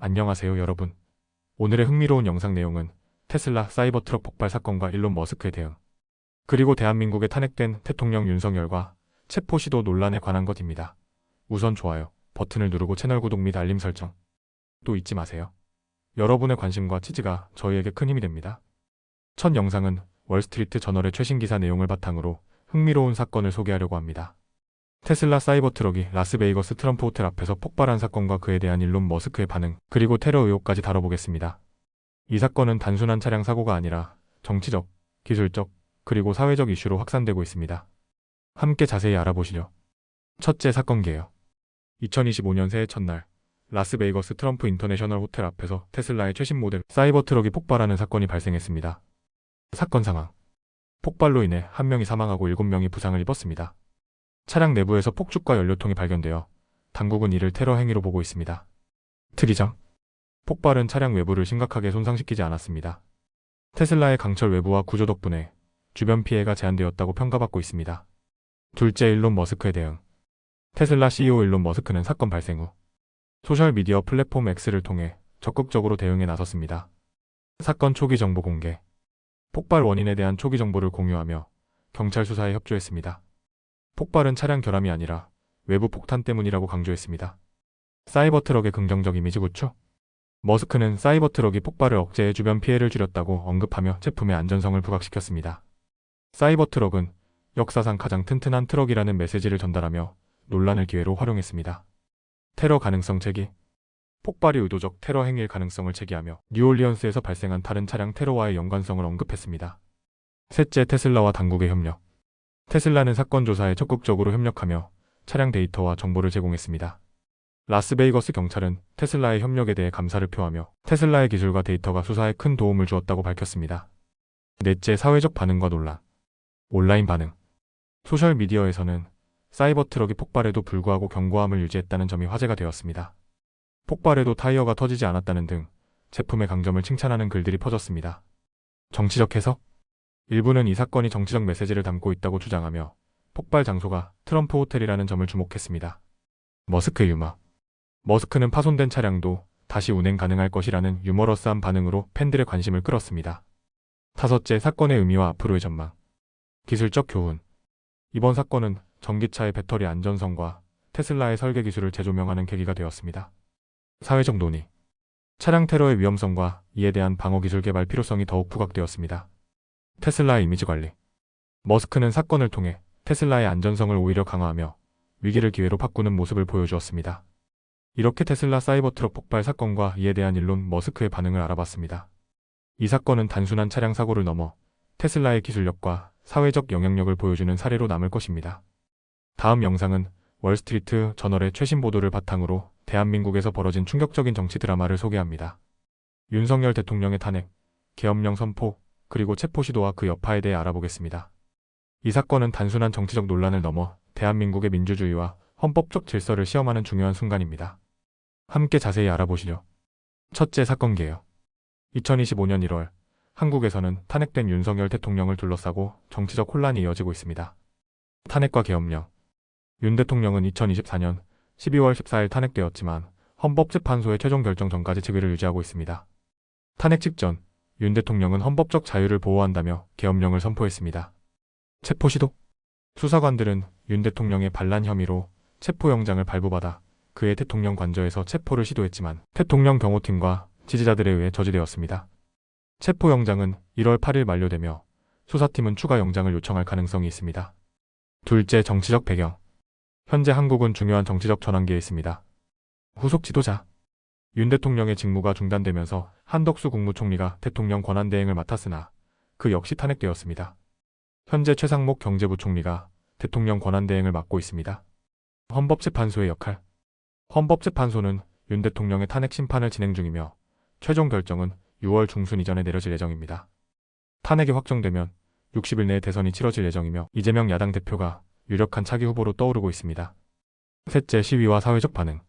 안녕하세요 여러분. 오늘의 흥미로운 영상 내용은 테슬라 사이버트럭 폭발 사건과 일론 머스크의 대응, 그리고 대한민국에 탄핵된 대통령 윤석열과 체포 시도 논란에 관한 것입니다. 우선 좋아요 버튼을 누르고 채널 구독 및 알림 설정 또 잊지 마세요. 여러분의 관심과 지지가 저희에게 큰 힘이 됩니다. 첫 영상은 월스트리트 저널의 최신 기사 내용을 바탕으로 흥미로운 사건을 소개하려고 합니다. 테슬라 사이버트럭이 라스베이거스 트럼프 호텔 앞에서 폭발한 사건과 그에 대한 일론 머스크의 반응, 그리고 테러 의혹까지 다뤄보겠습니다. 이 사건은 단순한 차량 사고가 아니라 정치적, 기술적, 그리고 사회적 이슈로 확산되고 있습니다. 함께 자세히 알아보시죠. 첫째, 사건 개요. 2025년 새해 첫날, 라스베이거스 트럼프 인터내셔널 호텔 앞에서 테슬라의 최신 모델 사이버트럭이 폭발하는 사건이 발생했습니다. 사건 상황: 폭발로 인해 1명이 사망하고 7명이 부상을 입었습니다. 차량 내부에서 폭죽과 연료통이 발견되어 당국은 이를 테러 행위로 보고 있습니다. 특이점: 폭발은 차량 외부를 심각하게 손상시키지 않았습니다. 테슬라의 강철 외부와 구조 덕분에 주변 피해가 제한되었다고 평가받고 있습니다. 둘째, 일론 머스크의 대응. 테슬라 CEO 일론 머스크는 사건 발생 후 소셜미디어 플랫폼 X를 통해 적극적으로 대응에 나섰습니다. 사건 초기 정보 공개, 폭발 원인에 대한 초기 정보를 공유하며 경찰 수사에 협조했습니다. 폭발은 차량 결함이 아니라 외부 폭탄 때문이라고 강조했습니다. 사이버트럭의 긍정적 이미지 구축. 머스크는 사이버트럭이 폭발을 억제해 주변 피해를 줄였다고 언급하며 제품의 안전성을 부각시켰습니다. 사이버트럭은 역사상 가장 튼튼한 트럭이라는 메시지를 전달하며 논란을 기회로 활용했습니다. 테러 가능성 제기. 폭발이 의도적 테러 행위일 가능성을 제기하며 뉴올리언스에서 발생한 다른 차량 테러와의 연관성을 언급했습니다. 셋째, 테슬라와 당국의 협력. 테슬라는 사건 조사에 적극적으로 협력하며 차량 데이터와 정보를 제공했습니다. 라스베이거스 경찰은 테슬라의 협력에 대해 감사를 표하며 테슬라의 기술과 데이터가 수사에 큰 도움을 주었다고 밝혔습니다. 넷째, 사회적 반응과 논란. 온라인 반응. 소셜미디어에서는 사이버트럭이 폭발에도 불구하고 견고함을 유지했다는 점이 화제가 되었습니다. 폭발에도 타이어가 터지지 않았다는 등 제품의 강점을 칭찬하는 글들이 퍼졌습니다. 정치적 해석. 일부는 이 사건이 정치적 메시지를 담고 있다고 주장하며 폭발 장소가 트럼프 호텔이라는 점을 주목했습니다. 머스크의 유머. 머스크는 파손된 차량도 다시 운행 가능할 것이라는 유머러스한 반응으로 팬들의 관심을 끌었습니다. 다섯째, 사건의 의미와 앞으로의 전망. 기술적 교훈. 이번 사건은 전기차의 배터리 안전성과 테슬라의 설계 기술을 재조명하는 계기가 되었습니다. 사회적 논의. 차량 테러의 위험성과 이에 대한 방어 기술 개발 필요성이 더욱 부각되었습니다. 테슬라의 이미지 관리. 머스크는 사건을 통해 테슬라의 안전성을 오히려 강화하며 위기를 기회로 바꾸는 모습을 보여주었습니다. 이렇게 테슬라 사이버트럭 폭발 사건과 이에 대한 일론 머스크의 반응을 알아봤습니다. 이 사건은 단순한 차량 사고를 넘어 테슬라의 기술력과 사회적 영향력을 보여주는 사례로 남을 것입니다. 다음 영상은 월스트리트 저널의 최신 보도를 바탕으로 대한민국에서 벌어진 충격적인 정치 드라마를 소개합니다. 윤석열 대통령의 탄핵, 계엄령 선포, 그리고 체포 시도와 그 여파에 대해 알아보겠습니다. 이 사건은 단순한 정치적 논란을 넘어 대한민국의 민주주의와 헌법적 질서를 시험하는 중요한 순간입니다. 함께 자세히 알아보시죠. 첫째, 사건 개요. 2025년 1월, 한국에서는 탄핵된 윤석열 대통령을 둘러싸고 정치적 혼란이 이어지고 있습니다. 탄핵과 계엄령. 윤 대통령은 2024년 12월 14일 탄핵되었지만 헌법재판소의 최종 결정 전까지 직위를 유지하고 있습니다. 탄핵 직전, 윤 대통령은 헌법적 자유를 보호한다며 계엄령을 선포했습니다. 체포 시도. 수사관들은 윤 대통령의 반란 혐의로 체포영장을 발부받아 그의 대통령 관저에서 체포를 시도했지만 대통령 경호팀과 지지자들에 의해 저지되었습니다. 체포영장은 1월 8일 만료되며 수사팀은 추가 영장을 요청할 가능성이 있습니다. 둘째, 정치적 배경. 현재 한국은 중요한 정치적 전환기에 있습니다. 후속 지도자. 윤 대통령의 직무가 중단되면서 한덕수 국무총리가 대통령 권한대행을 맡았으나 그 역시 탄핵되었습니다. 현재 최상목 경제부총리가 대통령 권한대행을 맡고 있습니다. 헌법재판소의 역할. 헌법재판소는 윤 대통령의 탄핵 심판을 진행 중이며 최종 결정은 6월 중순 이전에 내려질 예정입니다. 탄핵이 확정되면 60일 내에 대선이 치러질 예정이며 이재명 야당 대표가 유력한 차기 후보로 떠오르고 있습니다. 셋째, 시위와 사회적 반응.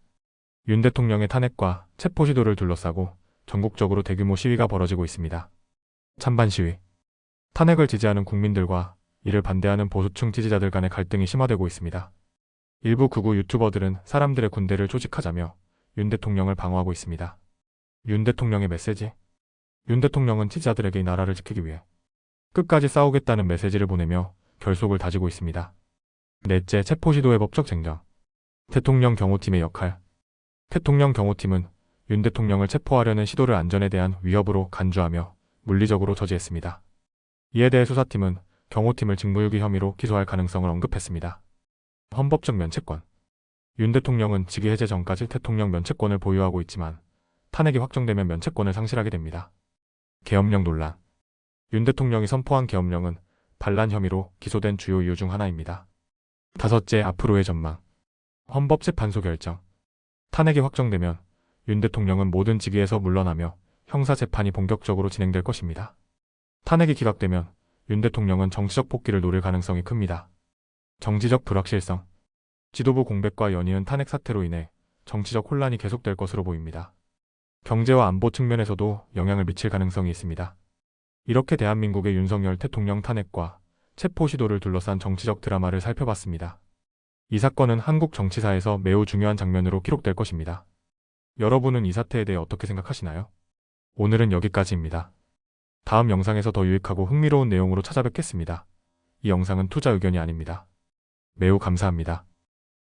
윤 대통령의 탄핵과 체포 시도를 둘러싸고 전국적으로 대규모 시위가 벌어지고 있습니다. 찬반 시위. 탄핵을 지지하는 국민들과 이를 반대하는 보수층 지지자들 간의 갈등이 심화되고 있습니다. 일부 극우 유튜버들은 사람들의 군대를 조직하자며 윤 대통령을 방어하고 있습니다. 윤 대통령의 메시지. 윤 대통령은 지지자들에게 이 나라를 지키기 위해 끝까지 싸우겠다는 메시지를 보내며 결속을 다지고 있습니다. 넷째, 체포 시도의 법적 쟁점. 대통령 경호팀의 역할. 대통령 경호팀은 윤 대통령을 체포하려는 시도를 안전에 대한 위협으로 간주하며 물리적으로 저지했습니다. 이에 대해 수사팀은 경호팀을 직무유기 혐의로 기소할 가능성을 언급했습니다. 헌법적 면책권. 윤 대통령은 직위 해제 전까지 대통령 면책권을 보유하고 있지만 탄핵이 확정되면 면책권을 상실하게 됩니다. 계엄령 논란. 윤 대통령이 선포한 계엄령은 반란 혐의로 기소된 주요 이유 중 하나입니다. 다섯째, 앞으로의 전망. 헌법재판소 결정. 탄핵이 확정되면 윤 대통령은 모든 직위에서 물러나며 형사재판이 본격적으로 진행될 것입니다. 탄핵이 기각되면 윤 대통령은 정치적 복귀를 노릴 가능성이 큽니다. 정치적 불확실성. 지도부 공백과 연이은 탄핵 사태로 인해 정치적 혼란이 계속될 것으로 보입니다. 경제와 안보 측면에서도 영향을 미칠 가능성이 있습니다. 이렇게 대한민국의 윤석열 대통령 탄핵과 체포 시도를 둘러싼 정치적 드라마를 살펴봤습니다. 이 사건은 한국 정치사에서 매우 중요한 장면으로 기록될 것입니다. 여러분은 이 사태에 대해 어떻게 생각하시나요? 오늘은 여기까지입니다. 다음 영상에서 더 유익하고 흥미로운 내용으로 찾아뵙겠습니다. 이 영상은 투자 의견이 아닙니다. 매우 감사합니다.